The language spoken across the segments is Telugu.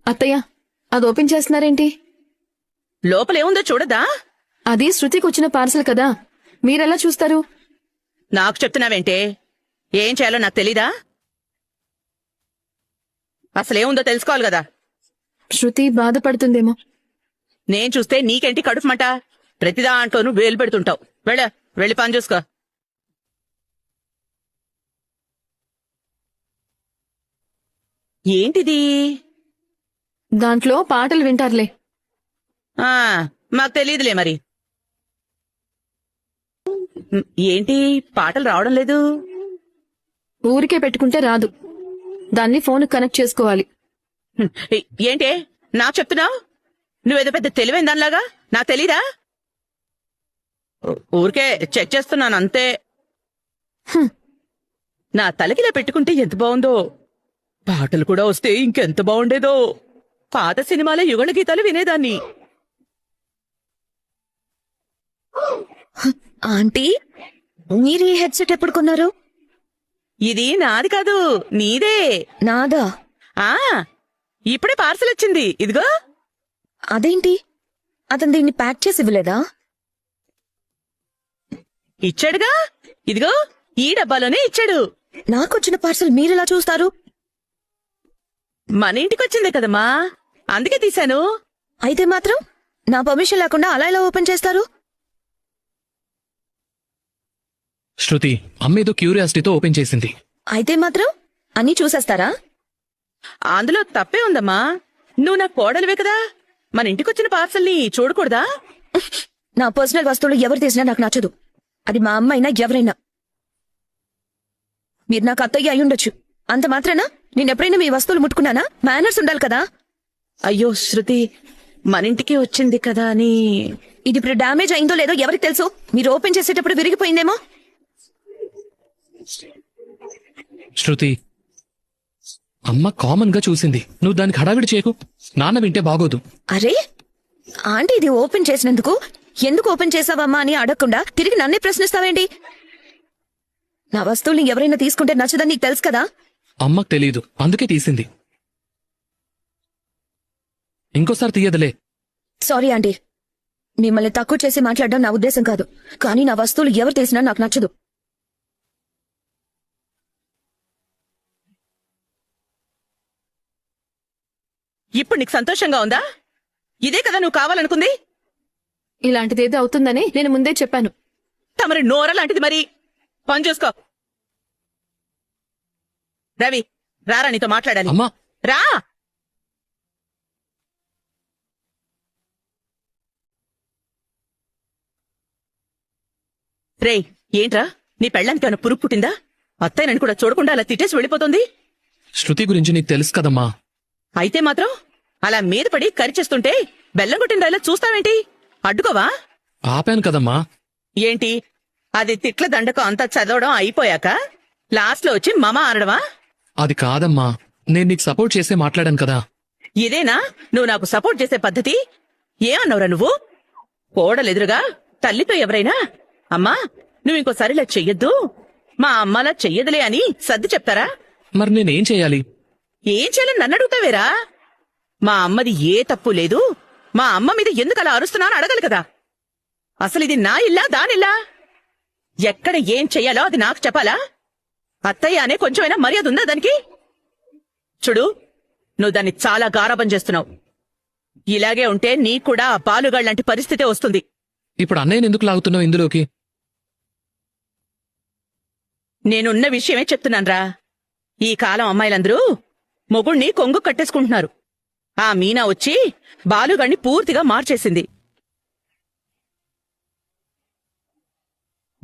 అత్తయ్య, అది ఓపెన్ చేస్తున్నారేంటి? లోపలేముందో చూడదా? అది శృతికి వచ్చిన పార్సల్ కదా, మీరెలా చూస్తారు? నాకు చెప్తున్నావేంటే? ఏం చేయాలో నాకు తెలీదా? అసలేముందో తెలుసుకోవాలి కదా. శృతి బాధపడుతుందేమో. నేను చూస్తే నీకేంటి కడుపుమంట? ప్రతిదాంట్లోనూ వేలు పెడుతుంటావు. వెళ్ళి పని చూసుకో. ఏంటిది? దాంట్లో పాటలు వింటారులే. మాకు తెలీదులే మరి. ఏంటి పాటలు రావడం లేదు? ఊరికే పెట్టుకుంటే రాదు, దాన్ని ఫోన్ కనెక్ట్ చేసుకోవాలి. ఏంటే నాకు చెప్తున్నావు? నువ్వేదో పెద్ద తెలివైన దానిలాగా. నాకు తెలీదా? ఊరికే చెక్ చేస్తున్నాను అంతే. నా తలకిలా పెట్టుకుంటే ఎంత బాగుందో. పాటలు కూడా వస్తే ఇంకెంత బాగుండేదో. పాత సినిమాల యుగళ గీతాలు వినేదాన్ని. ఆంటీ, మీరు ఈ హెడ్సెట్ ఎప్పుడు కొన్నారు? ఇది నాది కాదు, నీదే. నాదా? ఇప్పుడే పార్సల్ వచ్చింది, ఇదిగో. అదేంటి, అతను దీన్ని ప్యాక్ చేసి ఇవ్వలేదా? ఇచ్చాడుగా, ఇదిగో ఈ డబ్బాలోనే ఇచ్చాడు. నాకొచ్చిన పార్సల్ మీరెలా చూస్తారు? మన ఇంటికొచ్చిందే కదమ్మా, అందుకే తీశాను. అయితే మాత్రం నా పర్మిషన్ లేకుండా అలా ఎలా ఓపెన్ చేస్తారు? శృతి, అమ్మేదో క్యూరియాసిటీతో ఓపెన్ చేసింది. అయితే మాత్రం అన్నీ చూసేస్తారా? అందులో తప్పే ఉందమ్మా. నువ్వు నా కోడలివే కదా, మన ఇంటికొచ్చిన పార్సల్ని చూడకూడదా? నా పర్సనల్ వస్తువులు ఎవరు తీసినా నాకు నచ్చదు. అది మా అమ్మ అయినా ఎవరైనా. మీరు నాకు అత్తయ్య అయ్యుండొచ్చు, అంత మాత్రాన నేనెప్పుడైనా మీ వస్తువులు ముట్టుకున్నానా? మేనర్స్ ఉండాలి కదా. అయ్యో శృతి, మన ఇంటికి వచ్చింది కదా అని. ఇది ఇప్పుడు డ్యామేజ్ అయిందో లేదో ఎవరికి తెలుసు? మీరు ఓపెన్ చేసేటప్పుడు విరిగిపోయిందేమో. శృతి, అమ్మ కామన్ గా చూసింది, నువ్వు దానికి హడావిడి చేయకు. నాన్న వింటే బాగోదు. అరే ఆంటీ, ఇది ఓపెన్ చేసినందుకు ఎందుకు ఓపెన్ చేసావమ్మా అని అడగకుండా తిరిగి నన్నే ప్రశ్నిస్తావేంటి? నా వస్తువుల్ని ఎవరైనా తీసుకుంటే నచ్చదని నీకు తెలుసు కదా. అమ్మకు తెలీదు, అందుకే తీసింది. ఇంకోసారి తీయదులే. సారీ ఆంటీ, మిమ్మల్ని తక్కువ చేసి మాట్లాడడం నా ఉద్దేశం కాదు, కానీ నా వస్తువులు ఎవరు తీసినా నాకు నచ్చదు. ఇప్పుడు నీకు సంతోషంగా ఉందా? ఇదే కదా నువ్వు కావాలనుకుంది? ఇలాంటిదేదో అవుతుందని నేను ముందే చెప్పాను. తమరి నోర లాంటిది. మరి పని చూసుకో. రవి, రారా, నీతో మాట్లాడాలి. అమ్మా, రా. రేయ్, ఏంట్రా, నీ పెళ్ళానికి ఏమైనా పురుగు పుట్టిందా? అత్తయ్యనని కూడా చూడకుండా అలా తిట్టేసి వెళ్ళిపోతుంది. శృతి గురించి నీకు తెలుసు కదమ్మా. అయితే మాత్రం అలా మీద పడి కరిచేస్తుంటే బెల్లం కొట్టిన రైలా చూస్తావేంటి? అడ్డుకోవా? ఆపాను కదమ్మా. ఏంటి, అది తిట్ల దండకం అంతా చదవడం అయిపోయాక లాస్ట్ లో వచ్చి మమ అనడమా? అది కాదమ్మా, నేను నీకు సపోర్ట్ చేసే మాట్లాడాను కదా. ఇదేనా నువ్వు నాకు సపోర్ట్ చేసే పద్ధతి? ఏమన్నావురా నువ్వు? కోడలెదురుగా తల్లితో ఎవరైనా అమ్మా నువ్వు ఇంకోసారి ఇలా చెయ్యొద్దు, మా అమ్మలా చెయ్యదులే అని సర్ది చెప్తారా? మరి నేనేం చెయ్యాలి? ఏం చేయాలని నన్ను అడుగుతావేరా? మా అమ్మది ఏ తప్పు లేదు, మా అమ్మ మీద ఎందుకు అలా అరుస్తున్నా అని అడగాలి కదా. అసలు ఇది నా ఇల్లా దానిల్లా? ఎక్కడ ఏం చెయ్యాలో అది నాకు చెప్పాలా? అత్తయ్య అనే కొంచెమైనా మర్యాద ఉందా దానికి? చూడు, నువ్వు దాన్ని చాలా గారాబం చేస్తున్నావు. ఇలాగే ఉంటే నీకూడా ఆ పాలుగాళ్లాంటి పరిస్థితే వస్తుంది. ఇప్పుడు అన్నయ్యని ఎందుకు లాగుతున్నావు ఇందులోకి? నేనున్న విషయమే చెప్తున్నాన్రా. ఈ కాలం అమ్మాయిలందరూ మొగుణ్ణి కొంగు కట్టేసుకుంటున్నారు. ఆ మీనా వచ్చి బాలుగాణ్ణి పూర్తిగా మార్చేసింది.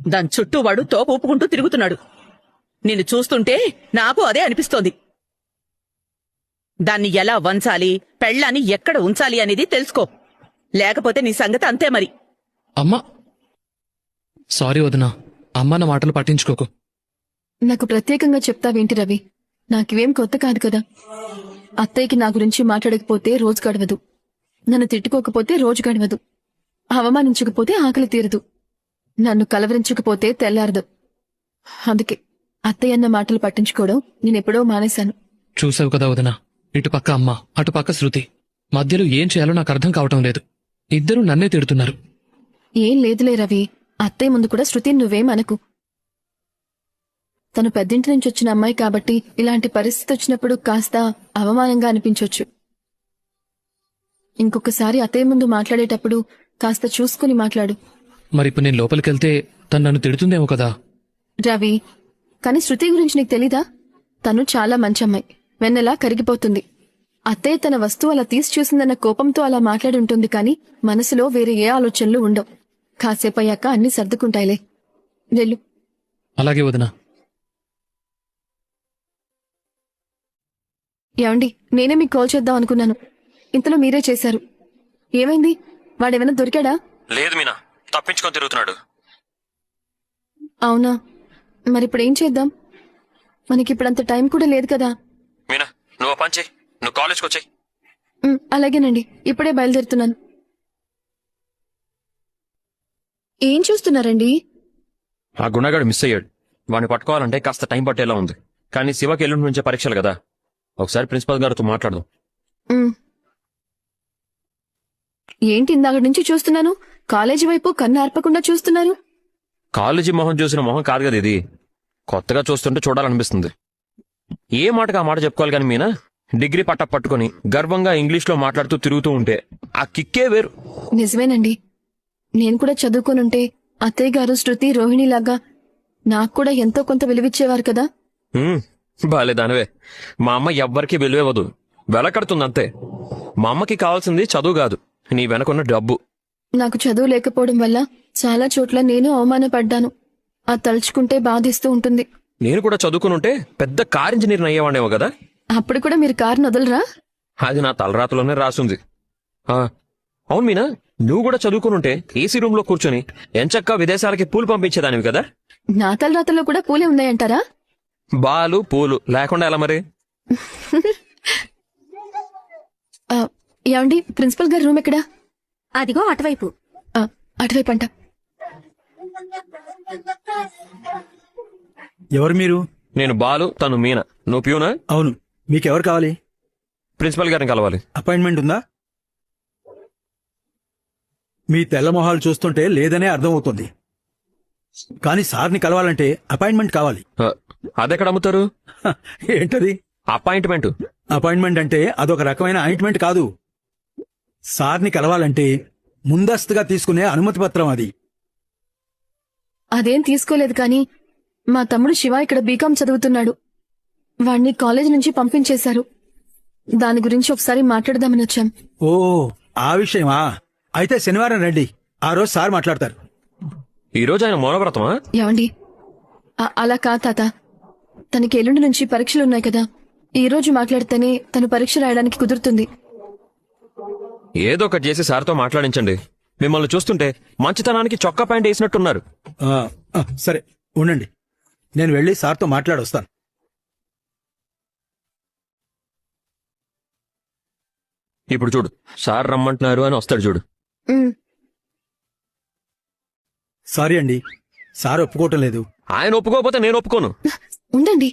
దాని చుట్టూ వాడు తోక ఊపుకుంటూ తిరుగుతున్నాడు. నిన్ను చూస్తుంటే నాకు అదే అనిపిస్తోంది. దాన్ని ఎలా వంచాలి, పెళ్ళాన్ని ఎక్కడ ఉంచాలి అనేది తెలుసుకో, లేకపోతే నీ సంగతి అంతే మరి. అమ్మా, సారీ వదినా, అమ్మ నా మాటలు పట్టించుకోకు. నాకు ప్రత్యేకంగా చెప్తావేంటి రవి? నాకివేం కొత్త కాదు కదా. అత్తయ్యకి నా గురించి మాట్లాడకపోతే రోజు గడవదు, నన్ను తిట్టుకోకపోతే రోజు గడవదు, అవమానించకపోతే ఆకలి తీరదు, నన్ను కలవరించకపోతే తెల్లారదు. అందుకే అత్తయ్యన్న మాటలు పట్టించుకోవడం నేనెప్పుడో మానేశాను. చూసావు కదా వదినా, ఇటుపక్క అమ్మ అటుపక్క శృతి మధ్యలో ఏం చేయాలో నాకు అర్థం కావటం లేదు. ఇద్దరూ నన్నే తిడుతున్నారు. ఏం లేదులే రవి, అత్తయ్య ముందు కూడా శృతి నువ్వేం అనకు. తను పెద్దింటి నుంచి వచ్చిన అమ్మాయి కాబట్టి ఇలాంటి పరిస్థితి వచ్చినప్పుడు కాస్త అవమానంగా అనిపించొచ్చు. ఇంకొకసారి అత్తయ్య ముందు మాట్లాడేటప్పుడు కాస్త చూసుకుని మాట్లాడు. మరిప్పుడు నేను లోపలికెళ్తే తను నన్ను తిడుతుందేమో కదా. రవి, కాని శృతి గురించి నీకు తెలీదా? తను చాలా మంచి అమ్మాయి, వెన్నెలా కరిగిపోతుంది. అత్తయ్య తన వస్తువు అలా తీసి చూసిందన్న కోపంతో అలా మాట్లాడి ఉంటుంది, కానీ మనసులో వేరే ఏ ఆలోచనలు ఉండవు. కాసేపయ్యాక అన్ని సర్దుకుంటాయిలే. వెళ్ళు. అలాగే వదినా. ఏమండి, నేనే మీకు కాల్ చేద్దాం అనుకున్నాను, ఇంతలో మీరే చేశారు. ఏమైంది? వాడేమైనా దొరికాడా? లేదు మీనా, తప్పించుకొని తిరుగుతున్నాడు. అవునా? మరిప్పుడు ఏం చేద్దాం? మనకిప్పుడంత టైం కూడా లేదు కదా. మీనా, నువ్వు పని చెయ్యి, నువ్వు కాలేజ్కి వచ్చాయి. అలాగేనండి, ఇప్పుడే బయలుదేరుతున్నాను. ఏం చూస్తున్నారండి? ఆ గుణగాడు మిస్ అయ్యాడు. వాడిని పట్టుకోవాలంటే కాస్త టైం పట్టేలా ఉంది. కానీ శివకి ఎల్లుండి నుంచే పరీక్షలు కదా, ఒకసారి ప్రిన్సిపల్ గారితో మాట్లాడదాం. ఏంటి ఇందాక నుంచి చూస్తున్నాను, కాలేజీ వైపు కన్ను ఆర్పకుండా చూస్తున్నారు? కాలేజీ మొహం చూసిన మొహం కాదు కదా ఇది. కొత్తగా చూస్తుంటే చూడాలనిపిస్తుంది. ఏ మాటకు ఆ మాట చెప్పుకోవాలి కానీ మీనా, డిగ్రీ పట్టుకొని గర్వంగా ఇంగ్లీష్లో మాట్లాడుతూ తిరుగుతూ ఉంటే ఆ కిక్కే వేరు. నిజమేనండి, నేను కూడా చదువుకోనుంటే అత్తయ్య గారు శృతి రోహిణిలాగా నాకు కూడా ఎంతో కొంత విలువిచ్చేవారు కదా. బాలేదానవే. మా అమ్మ ఎవ్వరికీ విలువివ్వదు, వెలకడుతుందంతే. మా అమ్మకి కావాల్సింది చదువు కాదు, నీ వెనకున్న డబ్బు. నాకు చదువు లేకపోవడం వల్ల చాలా చోట్ల నేను అవమానపడ్డాను. ఆ తలుచుకుంటే బాధిస్తూ ఉంటుంది. నేను కూడా చదువుకునుంటే పెద్ద కార్ ఇంజనీర్ అయ్యేవాడేమో కదా. అప్పుడు కూడా మీరు కారుని వదలరా? అది నా తలరాతలోనే రాసుంది. అవును మీనా, నువ్వు కూడా చదువుకునుంటే ఏసీ రూమ్ లో కూర్చొని ఎంచక్కా విదేశాలకి పూలు పంపించేదానివి కదా. నా తలరాతల్లో కూడా పూలే ఉన్నాయంటారా? బాలు పూలు లేకుండా ఎలా మరి? ఏమండి, ప్రిన్సిపల్ గారి రూమ్ ఎక్కడా? అదిగో అటువైపు. అటువైపు అంట. ఎవరు మీరు? నేను బాలు, తను మీనా. నువ్వు ప్యూనా? అవును. మీకెవరు కావాలి? ప్రిన్సిపల్ గారిని కలవాలి. అపాయింట్మెంట్ ఉందా? మీ తెల్ల మొహాలు చూస్తుంటే లేదనే అర్థమవుతుంది. కానీ సార్ని కలవాలంటే అపాయింట్మెంట్ కావాలి. అదెక్కడ అమ్ముతారు? హ, ఏంటది అపాయింట్మెంట్? అపాయింట్మెంట్ అంటే అదొక రకమైన ఆయింట్మెంట్ కాదు. సార్ని కలవాలంటే ముందస్తుగా తీసుకునే అనుమతి పత్రం అది. అదేం తీసుకోలేదు, కానీ మా తమ్ముడు శివ ఇక్కడ బీకాం చదువుతున్నాడు. వాణ్ణి కాలేజ్ నుంచి పంపించేశారు. దాని గురించి ఒకసారి మాట్లాడదామని వచ్చాం. ఓ, ఆ విషయమా? అయితే శనివారం రండి, ఆ రోజు సార్ మాట్లాడతారు. ఈ రోజు ఆయన మౌనవ్రతమా? ఏమండి, అలా కా తాత, తనకి ఎల్లుండి నుంచి పరీక్షలున్నాయి కదా. ఈ రోజు మాట్లాడితేనే తను పరీక్ష రాయడానికి కుదురుతుంది. ఏదో ఒకటి చేసి సార్తో మాట్లాడించండి. మిమ్మల్ని చూస్తుంటే మంచితనానికి చొక్కా ప్యాంట్ వేసినట్టున్నారు. సరే ఉండండి, నేను వెళ్ళి సార్తో మాట్లాడొస్తాను. ఇప్పుడు చూడు, సార్ రమ్మంటున్నారు అని వస్తాడు చూడు. సారీ అండి, సార్ ఒప్పుకోవటం లేదు. ఆయన ఒప్పుకోకపోతే నేను ఒప్పుకోను. ఉండండి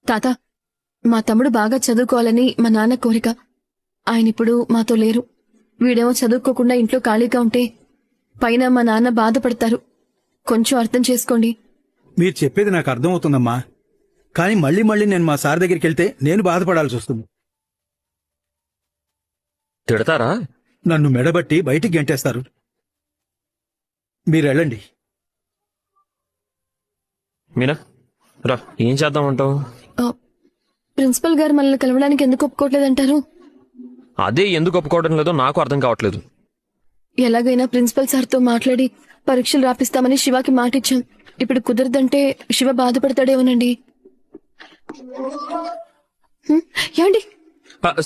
తాత, మా తమ్ముడు బాగా చదువుకోవాలని మా నాన్న కోరిక. ఆయన ఇప్పుడు మాతో లేరు. వీడేమో చదువుకోకుండా ఇంట్లో ఖాళీగా ఉంటే పైన మా నాన్న బాధపడతారు. కొంచెం అర్థం చేసుకోండి. మీరు చెప్పేది నాకు అర్థమవుతుందమ్మా, కానీ మళ్ళీ మళ్ళీ నేను మా సార్ దగ్గరికి వెళ్తే నేను బాధపడాల్సి వస్తుంది. తిడతారా? నన్ను మెడబట్టి బయటికి గెంటేస్తారు. మీరెళ్ళండి. మీనా రా, ఏం చేద్దామంటావు? ప్రిన్సిపల్ గారు మనల్ని కలవడానికి ఎందుకు ఒప్పుకోవట్లేదంటారు? అదే ఎందుకు ఒప్పుకోవడం లేదో నాకు అర్థం కావట్లేదు. ఎలాగైనా ప్రిన్సిపల్ సార్తో మాట్లాడి పరీక్షలు రాపిస్తామని శివాకి మాటిచ్చాం. ఇప్పుడు కుదరదంటే శివ బాధపడతాడేమోనండి. ఏమండి?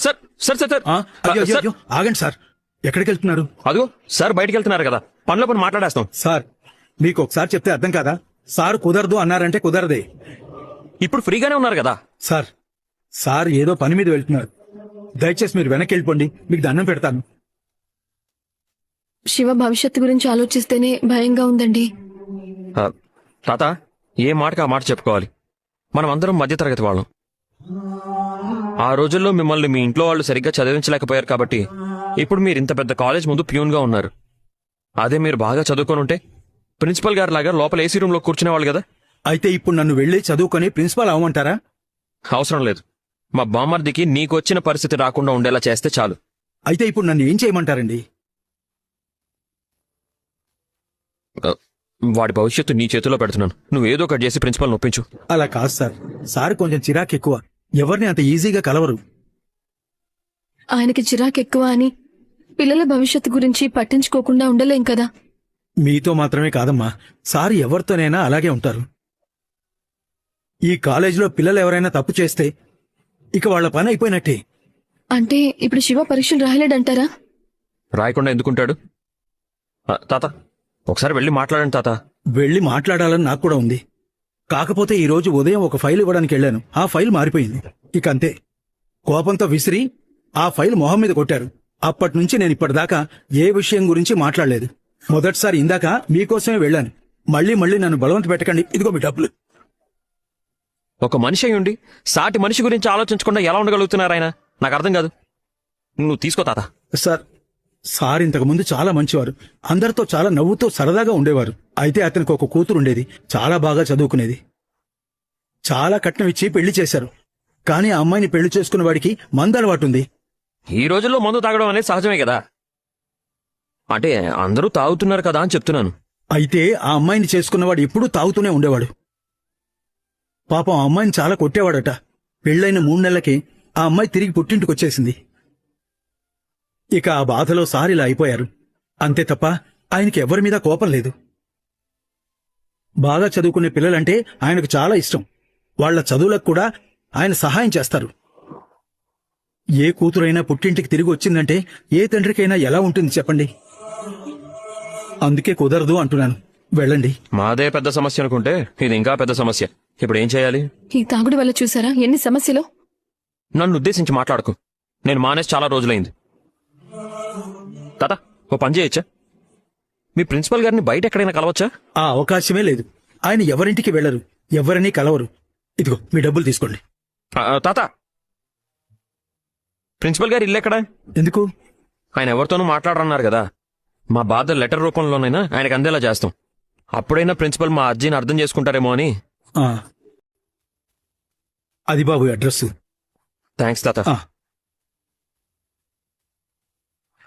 సార్ సార్ సార్ అయ్యో, అయ్యో, అయ్యో, ఆగండి సార్. ఎక్కడికి వెళ్తున్నారు? అదిగో సార్ బయటికి వెళ్తున్నారు కదా, పనిలో పని మాట్లాడేస్తాం. సార్, మీకు ఒకసారి చెప్తే అర్థం కాదా? సార్ కుదరదు అన్నారంటే కుదరదే. ఇప్పుడు ఫ్రీగానే ఉన్నారు కదా. సార్ ఏదో పని మీద వెళ్తున్నారు. దయచేసి మీరు వెనక్కి వెళ్ళిపోండి, మీకు దండం పెడతాను. శివ భవిష్యత్తు గురించి ఆలోచిస్తేనే భయంగా ఉందండి. తాత, ఏ మాటకి ఆ మాట చెప్పుకోవాలి. మనం అందరం మధ్యతరగతి వాళ్ళం. ఆ రోజుల్లో మిమ్మల్ని మీ ఇంట్లో వాళ్ళు సరిగ్గా చదివించలేకపోయారు కాబట్టి ఇప్పుడు మీరు ఇంత పెద్ద కాలేజ్ ముందు ప్యూన్గా ఉన్నారు. అదే మీరు బాగా చదువుకొని ఉంటే ప్రిన్సిపల్ గారి లాగా లోపల ఏసీ రూమ్ లో కూర్చునేవాళ్ళు కదా. అయితే ఇప్పుడు నన్ను వెళ్ళి చదువుకొని ప్రిన్సిపాల్ అవ్వమంటారా? అవసరం లేదు. మా బామ్మర్దికి నీకొచ్చిన పరిస్థితి రాకుండా ఉండేలా చేస్తే చాలు. అయితే ఇప్పుడు నన్ను ఏం చేయమంటారండి? వాడి భవిష్యత్తు నీ చేతిలో పెడుతున్నాను. నువ్వు ఏదో ఒకటి చేసి ప్రిన్సిపల్ నొప్పించు. అలా కాదు సార్. సార్ కొంచెం చిరాకు ఎక్కువ. ఎవరిని అంత ఈజీగా కలవరు. ఆయనకి చిరాకు ఎక్కువ అని పిల్లల భవిష్యత్తు గురించి పట్టించుకోకుండా ఉండలేం కదా. మీతో మాత్రమే కాదమ్మా, సార్ ఎవరితోనైనా అలాగే ఉంటారు. ఈ కాలేజీలో పిల్లలు ఎవరైనా తప్పు చేస్తే ఇక వాళ్ళ పని అయిపోయినట్టే. అంటే ఇప్పుడు శివ పరీక్షలు రాయలేడంటారా? రాయకుండా ఎందుకుంటాడు? తాత ఒకసారి వెళ్ళి మాట్లాడండి తాత. వెళ్ళి మాట్లాడాలని నాకు కూడా ఉంది. కాకపోతే ఈ రోజు ఉదయం ఒక ఫైల్ ఇవ్వడానికి వెళ్ళాను. ఆ ఫైల్ మారిపోయింది. ఇక అంతే. కోపంతో విసిరి ఆ ఫైల్ మొహం మీద కొట్టారు. అప్పటినుంచి నేను ఇప్పటిదాకా ఏ విషయం గురించి మాట్లాడలేదు. మొదటిసారి ఇందాక మీకోసమే వెళ్ళాను. మళ్ళీ నన్ను బలవంత పెట్టకండి. ఇదిగో మీ డబ్బులు. ఒక మనిషి అయి ఉండి సాటి మనిషి గురించి ఆలోచించకుండా ఎలా ఉండగలుగుతున్నారు ఆయన? నాకు అర్థం కాదు. నువ్వు తీసుకో తాత. సార్ ఇంతకు ముందు చాలా మంచివారు. అందరితో చాలా నవ్వుతూ సరదాగా ఉండేవారు. అయితే అతనికి ఒక కూతురు ఉండేది. చాలా బాగా చదువుకునేది. చాలా కట్నం ఇచ్చి పెళ్లి చేశారు. కానీ ఆ అమ్మాయిని పెళ్లి చేసుకున్న వాడికి మందు అలవాటుంది. ఈ రోజుల్లో మందు తాగడం అనేది సహజమే కదా. అంటే అందరూ తాగుతున్నారు కదా అని చెప్తున్నాను. అయితే ఆ అమ్మాయిని చేసుకున్నవాడు ఎప్పుడూ తాగుతూనే ఉండేవాడు. పాపం ఆ అమ్మాయిని చాలా కొట్టేవాడట. పెళ్లైన 3 నెలలకి ఆ అమ్మాయి తిరిగి పుట్టింటికొచ్చేసింది. ఇక ఆ బాధలో సార్ ఇలా అయిపోయారు. అంతే తప్ప ఆయనకి ఎవరి మీద కోపం లేదు. బాగా చదువుకునే పిల్లలంటే ఆయనకు చాలా ఇష్టం. వాళ్ల చదువులకు కూడా ఆయన సహాయం చేస్తారు. ఏ కూతురైనా పుట్టింటికి తిరిగి వచ్చిందంటే ఏ తండ్రికైనా ఎలా ఉంటుంది చెప్పండి. అందుకే కుదరదు అంటున్నాను. వెళ్ళండి. మాదే పెద్ద సమస్య అనుకుంటే ఇది ఇంకా పెద్ద సమస్య. ఇప్పుడు ఏం చేయాలి? ఈ తాగుడు వల్ల చూసారా ఎన్ని సమస్యలు. నన్ను ఉద్దేశించి మాట్లాడకు. నేను మానేసి చాలా రోజులైంది. తాత ఓ పని చేయొచ్చా? మీ ప్రిన్సిపల్ గారిని బయట ఎక్కడైనా కలవచ్చా? ఆ అవకాశమే లేదు. ఆయన ఎవరింటికి వెళ్లరు, ఎవరినీ కలవరు. ఇదిగో మీ డబ్బులు తీసుకోండి. తాత ప్రిన్సిపల్ గారు ఇల్లు ఎక్కడా? ఎందుకు? ఆయన ఎవరితోనూ మాట్లాడరన్నారు కదా. మా బాధ లెటర్ రూపంలోనైనా ఆయనకు అందేలా చేస్తాం. అప్పుడైనా ప్రిన్సిపల్ మా అర్జీని అర్థం చేసుకుంటారేమో అని. అది బాబు అడ్రస్. థ్యాంక్స్ తాత.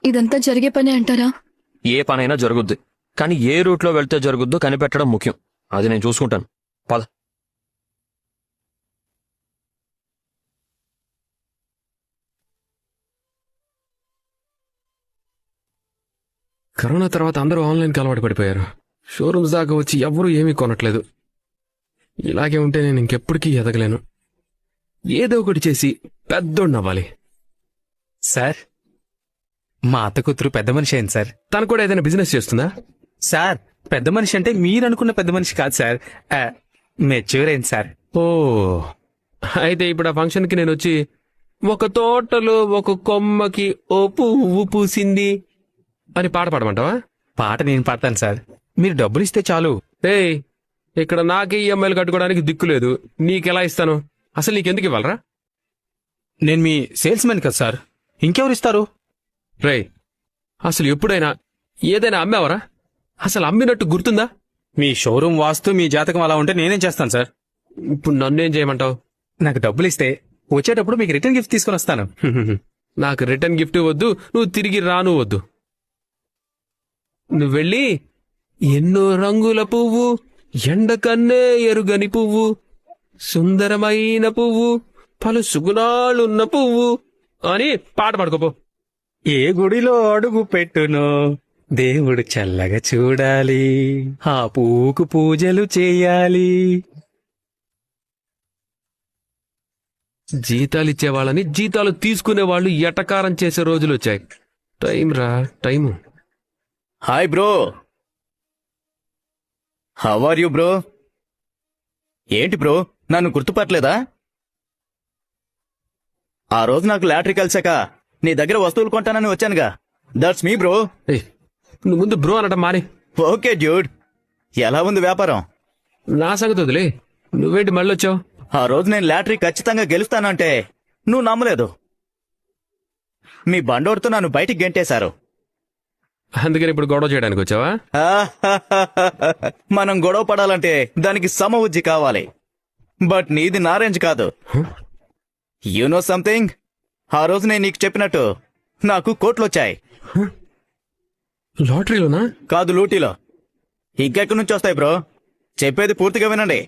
ఇదంతా జరిగే పనే అంటారా? ఏ పనైనా జరుగుద్ది, కానీ ఏ రూట్లో వెళ్తే జరుగుద్దో కనిపెట్టడం ముఖ్యం. అది నేను చూసుకుంటాను. పద. కరోనా తర్వాత అందరూ ఆన్లైన్కి అలవాటు పడిపోయారు. షోరూమ్స్ దాకా వచ్చి ఎవ్వరూ ఏమీ కొనట్లేదు. ఇలాగే ఉంటే నేను ఇంకెప్పటికీ ఎదగలేను. ఏదో ఒకటి చేసి పెద్దోడినవ్వాలి. సార్, మా అత్త కూతురు పెద్ద మనిషి అయింది సార్. తను కూడా ఏదైనా బిజినెస్ చేస్తుందా? సార్, పెద్ద మనిషి అంటే మీరు అనుకున్న పెద్ద మనిషి కాదు సార్. మెచ్యూర్ అయింది సార్. ఓ, అయితే ఇప్పుడు ఆ ఫంక్షన్కి నేను వచ్చి ఒక తోటలో ఒక కొమ్మకి ఓ పువ్వు పూసింది అని పాట పాడమంటావా? పాట నేను పాడతాను సార్. మీరు డబ్బులు ఇస్తే చాలు. ఏయ్, ఇక్కడ నాకే ఈఎంఐలు కట్టుకోవడానికి దిక్కులేదు. నీకెలా ఇస్తాను? అసలు నీకెందుకు ఇవ్వాలరా? నేను మీ సేల్స్ మెన్ కదా సార్. ఇంకెవరు ఇస్తారు? రేయ్, అసలు ఎప్పుడైనా ఏదైనా అమ్మావరా? అసలు అమ్మినట్టు గుర్తుందా? మీ షోరూమ్ వాస్తు మీ జాతకం అలా ఉంటే నేనేం చేస్తాను సార్. ఇప్పుడు నన్నేం చేయమంటావు? నాకు డబ్బులు ఇస్తే వచ్చేటప్పుడు మీకు రిటర్న్ గిఫ్ట్ తీసుకుని వస్తాను. నాకు రిటర్న్ గిఫ్ట్ వద్దు, నువ్వు తిరిగి రాను వద్దు. నువ్వు వెళ్ళి ఎన్నో రంగుల పువ్వు, ఎండకన్నే ఎరుగని పువ్వు, సుందరమైన పువ్వు, పలు సుగుణాలున్న పువ్వు అని పాట పాడుకోపో. ఏ గుడిలో అడుగు పెట్టునో దేవుడు చల్లగా చూడాలి, ఆ పువ్వుకు పూజలు చేయాలి. జీతాలు ఇచ్చేవాళ్ళని జీతాలు తీసుకునే వాళ్ళు ఎటకారం చేసే రోజులు వచ్చాయి. టైం రా, time. Hi bro, how are you bro? ఏంటి బ్రో, నన్ను గుర్తుపట్టలేదా? ఆ రోజు నాకు లాటరీ కలిసాక నీ దగ్గర వస్తువులు కొంటానని వచ్చానుగా. That's me bro. ఏయ్, నువ్వు ముందు బ్రో అనటం మాని. ఓకే డ్యూడ్, ఎలా ఉంది వ్యాపారం? నా సంగతి వదిలే, నువ్వేంటి మళ్ళీ వచ్చావు? ఆ రోజు నేను లాటరీ ఖచ్చితంగా గెలుస్తానంటే నువ్వు నమ్మలేదు. మీ బండోడితో నన్ను బయటికి గెంటేశారు. అందుకని ఇప్పుడు గొడవ చేయడానికి వచ్చావా? మనం గొడవ పడాలంటే దానికి సమవుజ్జి కావాలి. బట్ నీది నా రేంజ్ కాదు. You know something? ఆ రోజు నేను నీకు చెప్పినట్టు నాకు కోట్లొచ్చాయి. లాటరీలోనా? కాదు, లూటీలో. ఇంకెక్కడి నుంచి వస్తాయి బ్రో? చెప్పేది పూర్తిగా వినండి.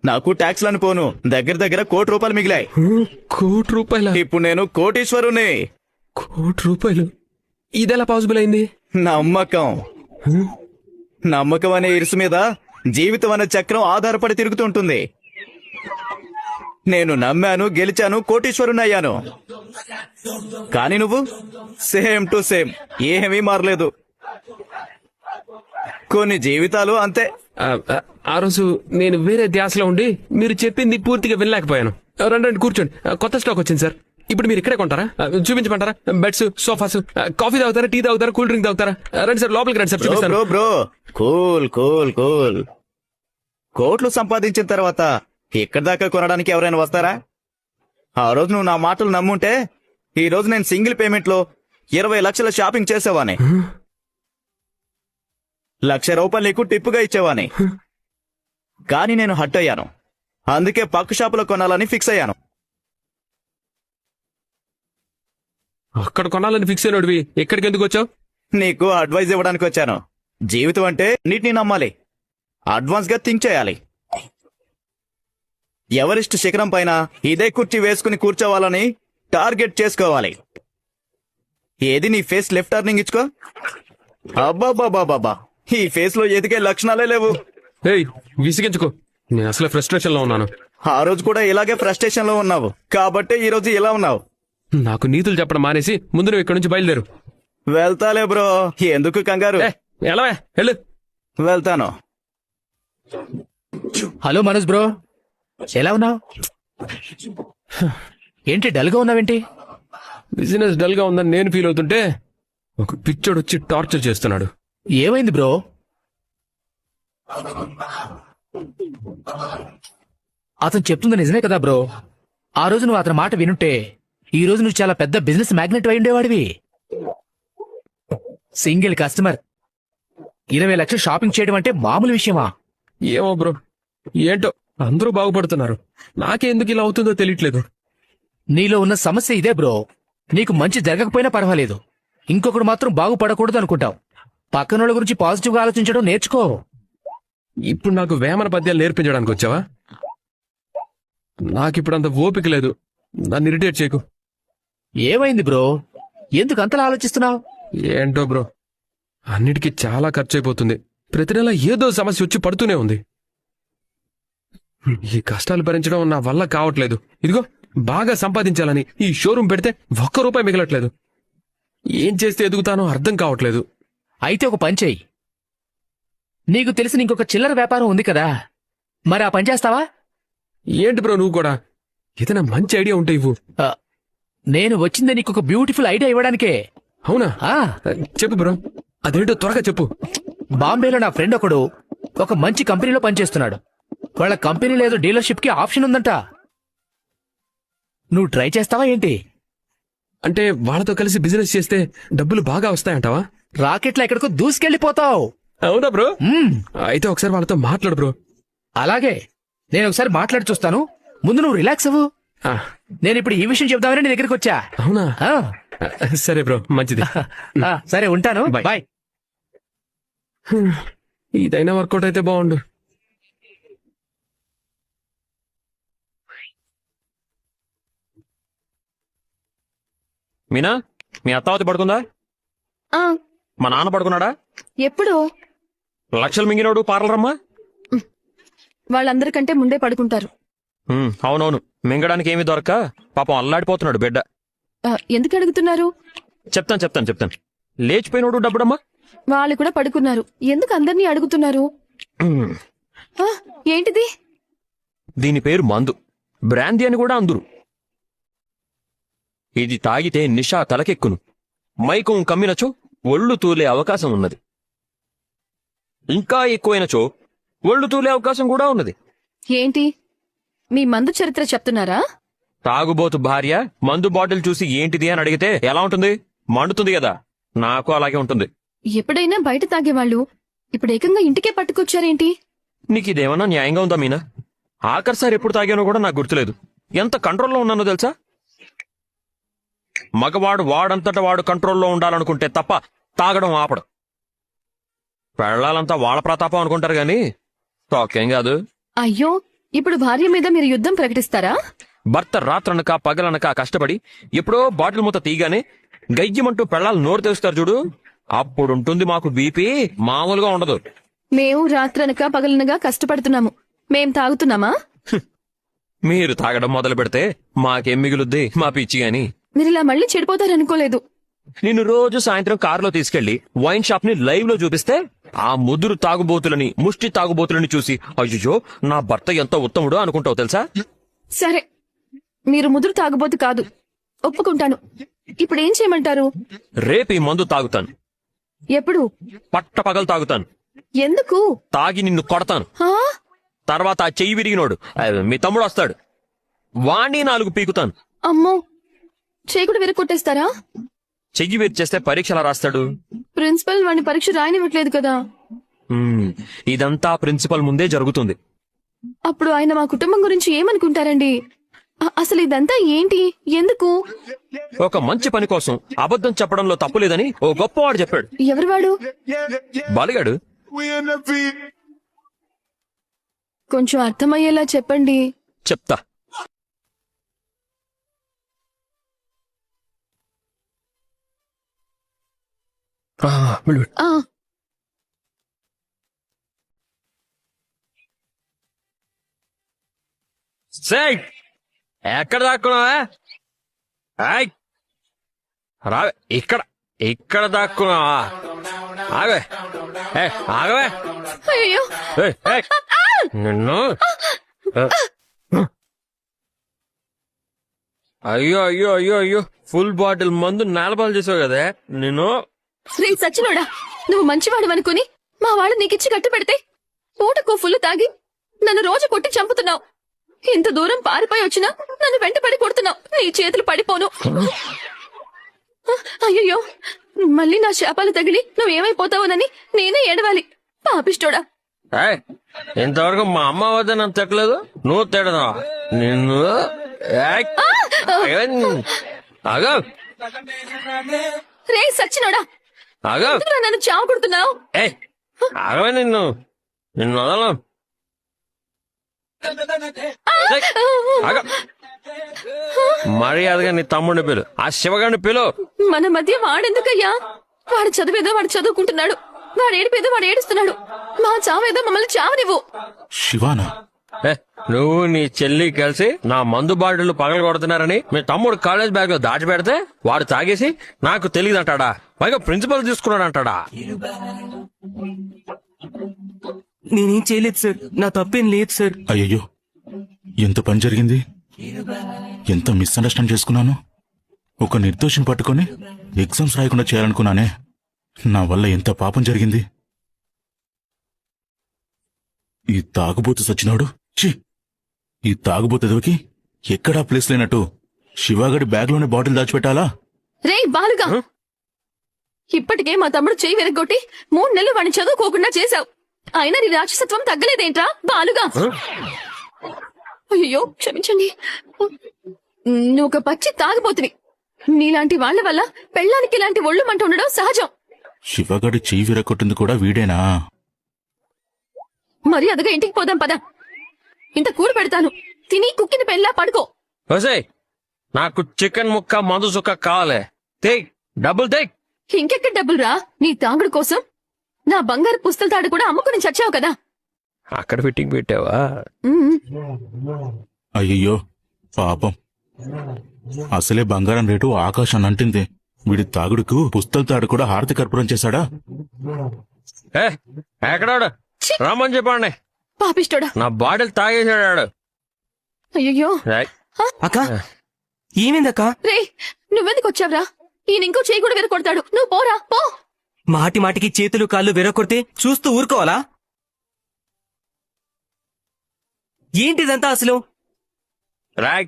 నాకు ట్యాక్స్లను పోను దగ్గర దగ్గర ₹1,00,00,000 మిగిలాయి. ₹1,00,00,000? ఇప్పుడు నేను కోటీశ్వరుని. ₹1,00,00,000? ఇదెలా పాసిబుల్ అయింది? నమ్మకం. నమ్మకం అనే ఇరుసు మీద జీవితం అనే చక్రం ఆధారపడి తిరుగుతుంటుంది. నేను నమ్మాను, గెలిచాను, కోటీశ్వరుని అయ్యాను. కానీ నువ్వు సేమ్ టు సేమ్, ఏమీ మారలేదు. కొన్ని జీవితాలు అంతే. ఆ రోజు నేను వేరే ధ్యాసలో ఉండి మీరు చెప్పింది పూర్తిగా వినలేకపోయాను. రండి కూర్చోండి. కొత్త స్టాక్ వచ్చింది సార్. ఇప్పుడు మీరు ఇక్కడే కొంటారా? చూపించమంటారా? బెడ్స్, సోఫాస్, కాఫీ తాగుతారా, టీ తాగుతారా, కూల్ డ్రింక్ తాగుతారా? రండి సార్, లోపలికి రండి సార్, చూపిస్తాను. Bro cool cool cool. కోట్లు సంపాదించిన తర్వాత ఇక్కడ దాకా కొనడానికి ఎవరైనా వస్తారా? ఆ రోజు నువ్వు నా మాటలు నమ్ముంటే ఈ రోజు నేను సింగిల్ పేమెంట్ లో 20 లక్షల షాపింగ్ చేసేవాని. ₹1,00,000 నీకు టిప్పుగా ఇచ్చేవాని. కానీ నేను హట్ అయ్యాను. అందుకే పక్క షాపులో కొనాలని ఫిక్స్ అయ్యాను. అక్కడ కొనాలని ఫిక్స్ అయినోడివి ఎక్కడికి ఎందుకు వచ్చావు? నీకు అడ్వైజ్ ఇవ్వడానికి వచ్చాను. జీవితం అంటే నీటిని నమ్మాలి, అడ్వాన్స్ గా థింక్ చేయాలి. ఎవరెస్ట్ శిఖరం పైన ఇదే కుర్చీ వేసుకుని కూర్చోవాలని టార్గెట్ చేసుకోవాలి. ఏది నీ ఫేస్ లెఫ్ట్ టర్నింగ్ ఇచ్చుకో. అబ్బాబాబాబా, ఈ ఫేస్ లో ఎదిగే లక్షణాలే లేవు. ఏయ్, విసిగించుకో. నేను అసలు ఫ్రస్ట్రేషన్ లో ఉన్నాను. ఆ రోజు కూడా ఇలాగే ఫ్రస్ట్రేషన్ లో ఉన్నావు, కాబట్టే ఈ రోజు ఇలా ఉన్నావు. నాకు నీతులు చెప్పడం మానేసి ముందు నువ్వు ఇక్కడి నుంచి బయలుదేరు. వెళ్తాలే బ్రో, ఎందుకు కంగారు? ఎలా వెళ్ళు. వెళ్తాను. హలో మనోజ్ బ్రో, ఎలా ఉన్నావు? ఏంటి డల్ గా ఉన్నావేంటి? బిజినెస్ డల్ గా ఉందని నేను ఫీల్ అవుతుంటే ఒక పిచ్చోడు వచ్చి టార్చర్ చేస్తున్నాడు. ఏమైంది బ్రో? అతను చెప్తుంది నిజమే కదా బ్రో. ఆ రోజు నువ్వు అతని మాట వినుంటే ఈ రోజు నువ్వు చాలా పెద్ద బిజినెస్ మ్యాగ్నెట్ అయి ఉండేవాడివి. సింగిల్ కస్టమర్ 20 లక్షలు షాపింగ్ చేయడం అంటే మామూలు విషయమా? ఏమో బ్రో, ఏంటో అందరూ బాగుపడుతున్నారు, నాకెందుకు ఇలా అవుతుందో తెలియట్లేదు. నీలో ఉన్న సమస్య ఇదే బ్రో. నీకు మంచి జరగకపోయినా పర్వాలేదు, ఇంకొకడు మాత్రం బాగుపడకూడదు అనుకుంటావు. పక్కనోళ్ళ గురించి పాజిటివ్ గా ఆలోచించడం నేర్చుకో. ఇప్పుడు నాకు వేమన పద్యాలు నేర్పించడానికి వచ్చావా? నాకిప్పుడు అంత ఓపిక లేదు, నన్ను ఇరిటేట్ చేయకు. ఏమైంది బ్రో, ఎందుకు అంతలా ఆలోచిస్తున్నావు? ఏంటో బ్రో, అన్నిటికీ చాలా ఖర్చు అయిపోతుంది. ప్రతి నెల ఏదో సమస్య వచ్చి పడుతూనే ఉంది. ఈ కష్టాలు భరించడం నా వల్ల కావట్లేదు. ఇదిగో బాగా సంపాదించాలని ఈ షోరూమ్ పెడితే ₹1 మిగలట్లేదు. ఏం చేస్తే ఎదుగుతానో అర్థం కావట్లేదు. అయితే ఒక పని చెయ్యి. నీకు తెలిసిన ఇంకొక చిల్లర వ్యాపారం ఉంది కదా, మరి ఆ పని చేస్తావా? ఏంటి బ్రో నువ్వు కూడా? ఏదైనా మంచి ఐడియా ఉంటే ఇవ్వు. నేను వచ్చింది నీకు ఒక బ్యూటిఫుల్ ఐడియా ఇవ్వడానికే. అవునా? ఆ చెప్పు బ్రో, అదేంటో త్వరగా చెప్పు. బాంబేలో నా ఫ్రెండ్ ఒకడు ఒక మంచి కంపెనీలో పనిచేస్తున్నాడు. వాళ్ళ కంపెనీలో ఏదో డీలర్షిప్ కి ఆప్షన్ ఉందంట. నువ్వు ట్రై చేస్తావా ఏంటి? అంటే వాళ్ళతో కలిసి బిజినెస్ చేస్తే డబ్బులు బాగా వస్తాయంటావా? రాకెట్లా ఎక్కడికో దూసుకెళ్లిపోతావు. అవునా బ్రో? అయితే ఒకసారి వాళ్ళతో మాట్లాడు బ్రో. అలాగే, నేను ఒకసారి మాట్లాడి చూస్తాను. ముందు నువ్వు రిలాక్స్ అవ్వు. నేను ఇప్పుడు ఈ విషయం చెప్దామని నీ దగ్గరికి వచ్చా. అవునా? సరే బ్రో, మంచిది. సరే ఉంటాను, బాయ్. ఇదైనా వర్కౌట్ అయితే బాగుండు. మీనా, మీ అత్తావతి పడుకుందా? మా నాన్న పడుకున్నాడా? ఎప్పుడు? లక్షలు మింగినోడు పార్లరమ్మా. వాళ్ళందరికంటే ముందే పడుకుంటారు. అవునవును, మింగడానికి ఏమీ దొరక్క పాపం అల్లాడిపోతున్నాడు బిడ్డ. ఎందుకు అడుగుతున్నారు? చెప్తాను. లేచిపోయినోడు డబ్బుడమ్మా. వాళ్ళు కూడా పడుకున్నారు, ఎందుకు అందరినీ అడుగుతున్నారు? ఏంటిది? దీని పేరు మందు, బ్రాందీ అని కూడా అందురు. ఇది తాగితే నిషా తలకెక్కును, మైకం కమ్మినచో ఒళ్ళు తూలే అవకాశం ఉన్నది. ఇంకా ఎక్కువైనచో ఒళ్ళు తూలే అవకాశం కూడా ఉన్నది. ఏంటి, మీ మందు చరిత్ర చెప్తున్నారా? తాగుబోతు భార్య మందు బాటిల్ చూసి ఏంటిది అని అడిగితే ఎలా ఉంటుంది? మండుతుంది కదా. నాకు అలాగే ఉంటుంది. ఎప్పుడైనా బయట తాగేవాళ్ళు ఇప్పుడు ఏకంగా ఇంటికే పట్టుకొచ్చారేంటి? నీకు ఇదేమన్నా న్యాయంగా ఉందా మీనా? ఆఖరిసారి ఎప్పుడు తాగానో కూడా నాకు గుర్తులేదు. ఎంత కంట్రోల్లో ఉన్నానో తెలుసా? మగవాడు వాడంతట వాడు కంట్రోల్లో ఉండాలనుకుంటే తప్ప తాగడం ఆపడం. పెళ్ళాలంతా వాళ్ళ ప్రతాపం అనుకుంటారు గాని తాకేం కాదు. అయ్యో, ఇప్పుడు భార్య మీద మీరు యుద్ధం ప్రకటిస్తారా? భర్త రాత్రనక పగలనక కష్టపడి ఎప్పుడో బాటిల్ మూత తీయగానే గయ్యమంటూ పెళ్ళాలు నోరు తెరుస్తారు చూడు, అప్పుడుంటుంది మాకు బీపీ. మామూలుగా ఉండదు. మేము రాత్రనక పగలనగా కష్టపడుతున్నాము, మేం తాగుతున్నామా? మీరు తాగడం మొదలు పెడితే మాకేం మిగులుద్ది మా పిచ్చి గాని. మీరిలా మళ్ళీ చెడిపోతారనుకోలేదు. నిన్ను రోజు సాయంత్రం కారులో తీసుకెళ్లి వైన్ షాప్ ని లైవ్ లో చూపిస్తే ఆ ముదురు తాగుబోతులని, ముష్టి తాగుబోతులని చూసి అయ్యో నా భర్త ఎంత ఉత్తముడు అనుకుంటావు తెలుసా? సరే, మీరు ముదురు తాగబోతు కాదు, ఒప్పుకుంటాను. ఇప్పుడు ఏం చేయమంటారు? రేపు ఈ మందు తాగుతాను. ఎప్పుడు? పట్ట పగలు తాగుతాను. ఎందుకు? తాగి నిన్ను కొడతాను. ఆ? తర్వాత ఆ చెయ్యి విరిగినోడు మీ తమ్ముడు వస్తాడు, వాణ్ణి 4 పీకుతాను. అమ్మో, చేకుడు విరగొట్టేస్తారా? చెయ్యి విరిచేస్తే పరీక్ష ఎలా రాస్తాడు? ప్రిన్సిపల్ వాడిని పరీక్ష రాయనివ్వట్లేదు కదా. ఇదంతా ప్రిన్సిపల్ ముందే జరుగుతుంది. అప్పుడు ఆయన మా కుటుంబం గురించి ఏమనుకుంటారండి? అసలు ఇదంతా ఏంటి? ఎందుకు? ఒక మంచి పని కోసం అబద్ధం చెప్పడంలో తప్పులేదని ఓ గొప్పవాడు చెప్పాడు. ఎవరు వాడు? బాలిగాడు. కొంచెం అర్థమయ్యేలా చెప్పండి. చెప్తా. ఆ, సేయ్, ఎక్కడ దాక్కున్నావా? రావే, ఇక్కడ దాక్కున్నావా? ఆగవే, ఆగవే. అయ్యో, నిన్ను అయ్యో అయ్యో అయ్యో అయ్యో, ఫుల్ బాటిల్ మందు నేలపాలు చేసావు కదా నేను. శ్రీ సచ్చినోడా, నువ్వు మంచివాడు అనుకుని మా వాళ్ళు నీకిచ్చి కట్టు పెడితే పూటకో ఫుల్ తాగి నన్ను రోజు కొట్టి చంపుతున్నావు. ఇంత దూరం పారిపోయి వచ్చినా నన్ను వెంటపడి కొడుతున్నావు. నీ చేతులు పడిపోను. అయ్యో, మళ్ళీ నా శాపాలు తగిలి నువ్వేమైపోతావునని నేనే ఏడవాలి. పాపిష్టోడా. ఇంతవరకు మా అమ్మ వద్ద నన్ను తిట్టలేదు, నువ్వు తిడదా నిన్ను? ఆగా రే సచ్చినోడా, ఆగా, ఎందుకురా నన్ను చావు కొడుతున్నావు? ఆగవే, నిన్ను వదలం. మర్యాదగా నీ తమ్ముడిని పిలు, ఆ శివగాడిని పిలు. మన మధ్య వాడెందుకయ్యా? వాడు చదివేదో వాడు చదువుకుంటున్నాడు, వాడు ఏడిపేదో వాడు ఏడుస్తున్నాడు. మా చావేదో మమ్మల్ని చావనివ్వు. శివానా? నువ్వు నీ చెల్లి కలిసి నా మందు బాటిళ్లు పగలు కొడుతున్నారని మీ తమ్ముడు కాలేజ్ బ్యాగ్ లో దాచిపెడితే వాడు తాగేసి నాకు తెలియదంటాడా, పైగా ప్రిన్సిపల్ తీసుకున్నాడంటాడా? నేనేం చేయలేదు సార్, నా తప్పేం లేదు సార్. అయ్యయ్యో, ఎంత పని జరిగింది, ఎంత మిస్అండర్స్టాండ్ చేసుకున్నాను. ఒక నిర్దోషిని పట్టుకొని ఎగ్జామ్స్ రాయకుండా చేయాలనుకున్నానే. నా వల్ల ఎంత పాపం జరిగింది. ఈ తాగుబోతు సచ్చినాడు. ఛీ, ఈ తాగుబోతు ఎదవకి ఎక్కడా ప్లేస్ లేనట్టు శివాగడి బ్యాగ్లోనే బాటిల్ దాచిపెట్టాలా? రే బాలుగా, ఇప్పటికే మా తమ్ముడు చెయ్యి విరగొట్టి 3 నెలలు వాడిని చదువుకోకుండా చేశావు. అయినా నీ రాక్షసత్వం తగ్గలేదేంట్రా బాలుగా? అయ్యో క్షమించండి, నువ్వు ఒక పచ్చి తాగుబోతువి. నీలాంటి వాళ్ల వల్ల పెళ్ళానికి ఇలాంటి ఒళ్ళు మంట ఉండడం సహజం. శివగడి చెయ్యి విరగొట్టింది కూడా వీడేనా? మర్యాదగా ఇంటికి పోదాం పద. ఇంత కూర పెడతాను, తిని కుక్కిన పెళ్ళా పడుకో. నాకు చికెన్ ముక్క మందు సుక్క కావాలి. డబ్బులు తే. ఇంకెక్కడ డబ్బులు రా? నీ తాగుడు కోసం నా బంగారు పుస్తల తాడు కూడా అమ్ముకుని చచ్చావు కదా. అక్కడ ఫిట్టింగ్ పెట్టావా? అయ్యయ్యో పాపం, అసలే బంగారం రేటు ఆకాశాన్ని అంటింది. వీడి తాగుడుకు పుస్తల తాడు కూడా హారతి కర్పూరం చేశాడా? ఎక్కడాడు? రమ్మని చెప్పండి. పాపిష్టోడా, నా బాటిల్ తాగేసాడు. అయ్యో అక్క, ఏమైందక్క? రే, నువ్వెందుకు వచ్చావురా? ఈయన ఇంకో చేయి కూడా విరగొడతాడు. నువ్వు పోరా పో. మాటి మాటికి చేతులు కాళ్ళు విరగొడితే చూస్తూ ఊరుకోవాలా? ఏంటిదంతా అసలు? రాయ్,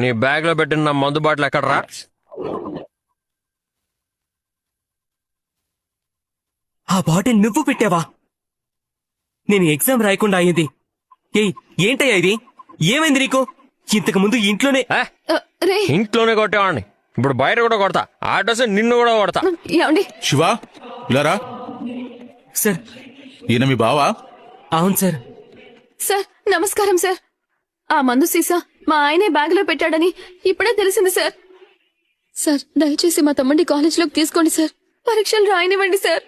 నీ బ్యాగ్ లో పెట్టిన నా మందు బాటిల్ ఎక్కడరా? ఆ బాటిల్ నువ్వు పెట్టావా? నేను ఎగ్జామ్ రాయకుండా అయ్యింది. ఏయ్, ఏంటయ్యా ఇది? ఏమైంది నీకు? ఇంతకు ముందు ఇంట్లోనే ఏ? రే ఇంట్లోనే కొట్టేవాడిని, ఇప్పుడు బయట కూడా కొడతా. ఆటోసే నిన్ను కూడా కొడతా. ఏమండి? శివ ఇలారా. సార్. ఈయన మీ బావా? అవును సార్. సార్ నమస్కారం సార్. ఆ మందు సీసా మా ఆయనే బ్యాగ్ లో పెట్టాడని ఇప్పుడే తెలిసింది సార్. సార్ దయచేసి మా తమ్ముడిని కాలేజీలోకి తీసుకోండి సార్. పరీక్షలు రాయనివ్వండి సార్.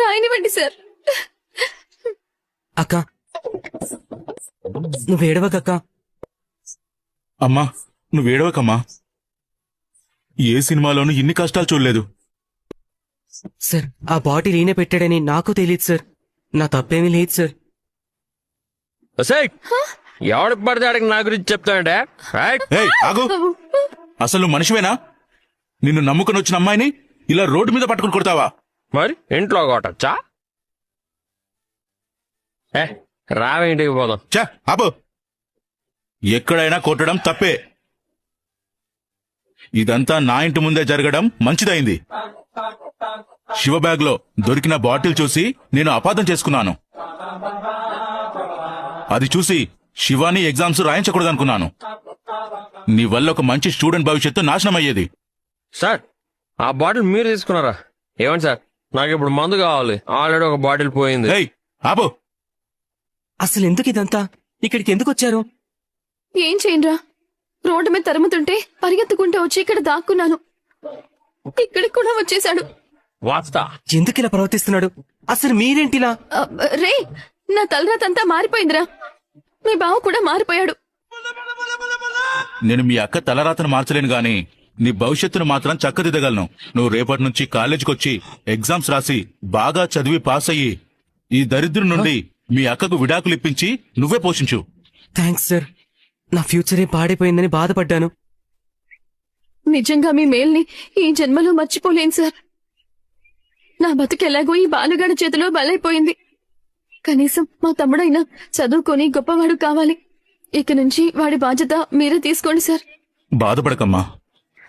రాయనివ్వండి సార్. అక్క, నువ్వు ఏడవకక్క. అమ్మా నువ్వేడవకమ్మా. ఏ సినిమాలోనూ ఇన్ని కష్టాలు చూడలేదు. సార్, ఆ బాటిల్ ఈయన పెట్టాడని నాకు తెలియదు సార్. నా తప్పేమీ లేదు సార్. ఒసేయ్, ఎవడికి పడితే ఆడికి నా గురించి చెప్తానంటే? ఏయ్ ఆగు. అసలు నువ్వు మనిషివేనా? నిన్ను నమ్ముకుని వచ్చిన అమ్మాయిని ఇలా రోడ్డు మీద పట్టుకుని కొడతావా? మరి ఇంట్లో కొట్టచ్చా? రావేంటికి పోదాం. చా ఆపు. ఎక్కడైనా కొట్టడం తప్పే. ఇదంతా నా ఇంటి ముందే జరగడం మంచిదైంది. శివ బ్యాగ్ లో దొరికిన బాటిల్ చూసి నేను అపార్థం చేసుకున్నాను. అది చూసి శివాని ఎగ్జామ్స్ రాయించకూడదనుకున్నాను. నీ వల్ల ఒక మంచి స్టూడెంట్ భవిష్యత్తు నాశనం అయ్యేది. సార్, ఆ బాటిల్ మీరు తీసుకున్నారా? ఏమండి సార్, నాకు ఇప్పుడు మందు కావాలి. ఆల్రెడీ ఒక బాటిల్ పోయింది. ఏయ్ ఆపు. అసలు ఎందుకు ఇదంతా? ఇక్కడికి ఎందుకు వచ్చారు? ఏం చేయనురా, రోడ్డు మీద తరుముతుంటే పరిగెత్తుకుంటూ వచ్చి ఇక్కడ దాక్కున్నాను. ఇక్కడికి కూడా వచ్చేశాడు. వాస్తా ఎందుకు ఇలా ప్రవర్తిస్తున్నాడు? అసలు మీరేంటిలా? రే, నా తలరాతంతా మారిపోయిందిరా. మీ బావ కూడా మారిపోయాడు. నేను మీ అక్క తలరాతను మార్చలేను గాని నీ భవిష్యత్తును మాత్రం చక్కదిద్దగలను. నువ్వు రేపటి నుంచి కాలేజీకి వచ్చి ఎగ్జామ్స్ రాసి బాగా చదివి పాస్ అయ్యి ఈ దరిద్రం నుండి మీ అక్కకు విడాకులు ఇప్పించి నువ్వే పోషించు. Thanks sir. నా ఫ్యూచరే పాడైపోయిందని బాధపడ్డాను. నిజంగా మీ మేల్ని ఈ జన్మలో మర్చిపోలేను సార్. నా బతుకెలాగో ఈ బాలుగాడి చేతిలో బలైపోయింది. కనీసం మా తమ్ముడైనా చదువుకొని గొప్పవాడు కావాలి. ఇక నుంచి వాడి బాధ్యత మీరే తీసుకోండి సార్. బాధపడకమ్మా.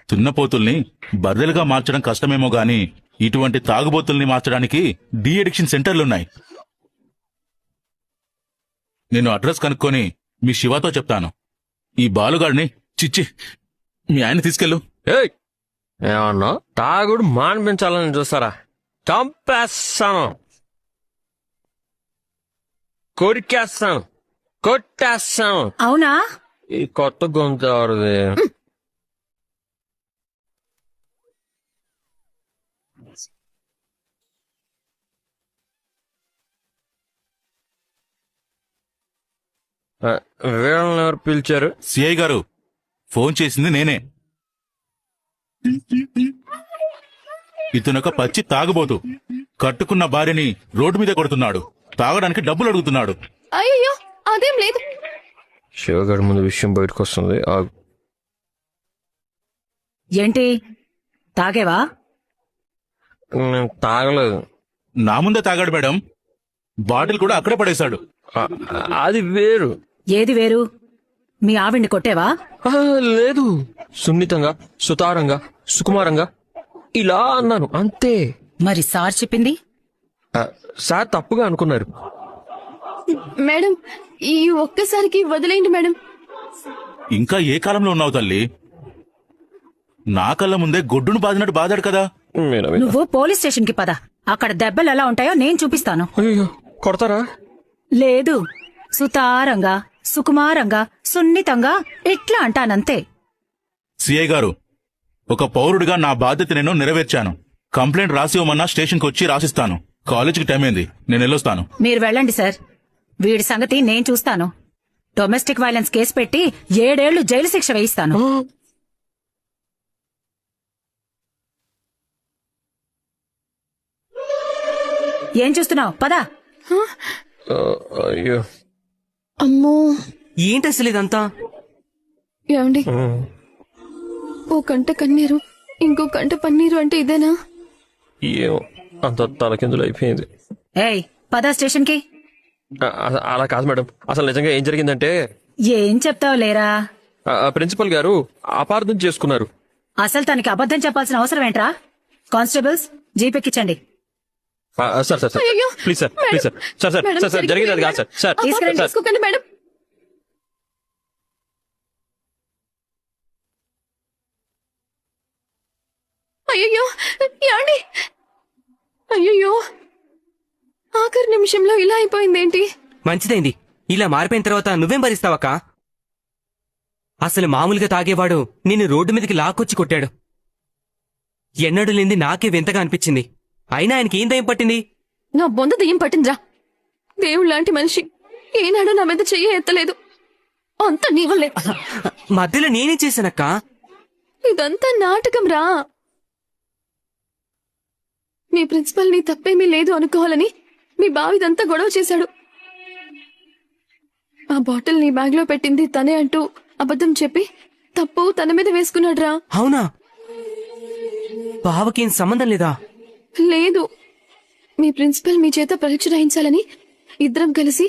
తున్నపోతుల్ని బర్రెలుగా మార్చడం కష్టమేమో గాని ఇటువంటి తాగుబోతుల్ని మార్చడానికి డీ అడిక్షన్ సెంటర్లున్నాయి. నేను అడ్రస్ కనుక్కొని మీ శివతో చెప్తాను. ఈ బాలుగాడిని చిచ్చి మీ ఆయన తీసుకెళ్ళు. ఏమన్నా తాగుడు మాన్పించాలని చూస్తారా? చంపేస్తాను, కొరికేస్తాను, కొట్టేస్తాను. అవునా? ఈ కొత్త గొంతు ఎవరిది? వీళ్ళని ఎవరు పిలిచారు? సిఐ గారు, ఫోన్ చేసింది నేనే. ఇతనొక పచ్చి తాగుబోతు. కట్టుకున్న భార్యని రోడ్డు మీద కొడుతున్నాడు. తాగడానికి డబ్బులు అడుగుతున్నాడు. అయ్యో అదేం లేదు. శివగాడి ముందు విషయం బయటకు వస్తుంది. ఏంటి తాగేవా? నేను తాగలేదు. నా ముందే తాగాడు మేడం. బాటిల్ కూడా అక్కడే పడేశాడు. అది వేరు. ఏది వేరు? మీ ఆవిడ్ని కొట్టేవా? లేదు, సున్నితంగా, సుతారంగా, సుకుమారంగా ఇలా అన్నాను అంతే. మరి సార్ చెప్పింది? సార్ తప్పుగా అనుకున్నారు. మేడం, ఈ ఒక్కసారికి వదిలేయండి మేడం. ఇంకా ఏ కాలంలో ఉన్నావు తల్లి? నా కళ్ళ ముందే గొడ్డును బాదినట్టు బాదాడు కదా. నువ్వు పోలీస్ స్టేషన్ కి పద. అక్కడ దెబ్బలు ఎలా ఉంటాయో నేను చూపిస్తాను. అయ్యో, కొడతారా? లేదు, సుతారంగా, సుకుమారంగా, సున్నితంగా ఇట్లా అంటానంతే. సిఐ గారు, ఒక పౌరుడిగా నా బాధ్యత నేను నెరవేర్చాను. కంప్లైంట్ రాసి ఇవ్వమన్నా స్టేషన్కి వచ్చి రాసిస్తాను. కాలేజీకి టైం అయింది, నేను వెళ్ళొస్తాను. మీరు వెళ్ళండి సార్. వీడి సంగతి నేను చూస్తాను. డొమెస్టిక్ వైలెన్స్ కేసు పెట్టి 7 ఏళ్లు జైలు శిక్ష వేయిస్తాను. ఏం చూస్తున్నావు? పదా. అయ్యో, అమ్మో, ఏంటి అసలు ఇదంతా? ఏమండి, ఓ కంట కన్నీరు ఇంకో కంట పన్నీరు అంటే ఇదేనా? ఏమో, అంత తలకిందులు అయిపోయింది. ఏయ్, పదా స్టేషన్ కి. అలా కాదు మేడం, అసలు నిజంగా ఏం జరిగిందంటే. ఏం చెప్తావు లేరా? ప్రిన్సిపల్ గారు అపార్థం చేసుకున్నారు. అసలు తనకి అబద్ధం చెప్పాల్సిన అవసరం ఏంట్రా? కానిస్టేబుల్స్ జీపెక్కించండి. సార్ సార్ సార్ అయ్యయ్యో. Please sir please sir sir sir madam, sir sir జరిగింది అది కాదు సార్ సార్ అపార్థం సార్ చేసుకోకండి మేడం. అయ్యయ్యో యాండి, అయ్యయ్యో ఆఖరి నిమిషంలో ఇలా అయిపోయిందేంటి? మంచిదైంది. ఇలా మారిపోయిన తర్వాత నువ్వేం భరిస్తావక్క? అసలు మామూలుగా తాగేవాడు నిన్ను రోడ్డు మీదకి లాక్కొచ్చి కొట్టాడు. ఎన్నడూ లేంది నాకే వింతగా అనిపించింది. అయినా ఆయనకి ఏం దయ్యం పట్టింది? నా బొంద దెయ్యం పట్టిందిరా. దేవుడు లాంటి మనిషి ఏనాడు నా మీద చెయ్యి ఎత్తలేదు. అంత నీ వల్లే. మధ్యలో నేనేం చేశానక్కా? ఇదంతా నాటకం రా. మీ ప్రిన్సిపల్ నీ తప్పేమీ లేదు అనుకోవాలని మీ బావిదంతా గొడవ చేశాడు. ఆ బాటిల్ నీ బ్యాగ్ లో పెట్టింది తనే అంటూ అబద్ధం చెప్పి తప్పు తన మీద వేసుకున్నాడ్రా. అవునా? బావకేం సంబంధం లేదా? లేదు, మీ ప్రిన్సిపల్ మీ చేత పరీక్ష రాయించాలని ఇద్దరం కలిసి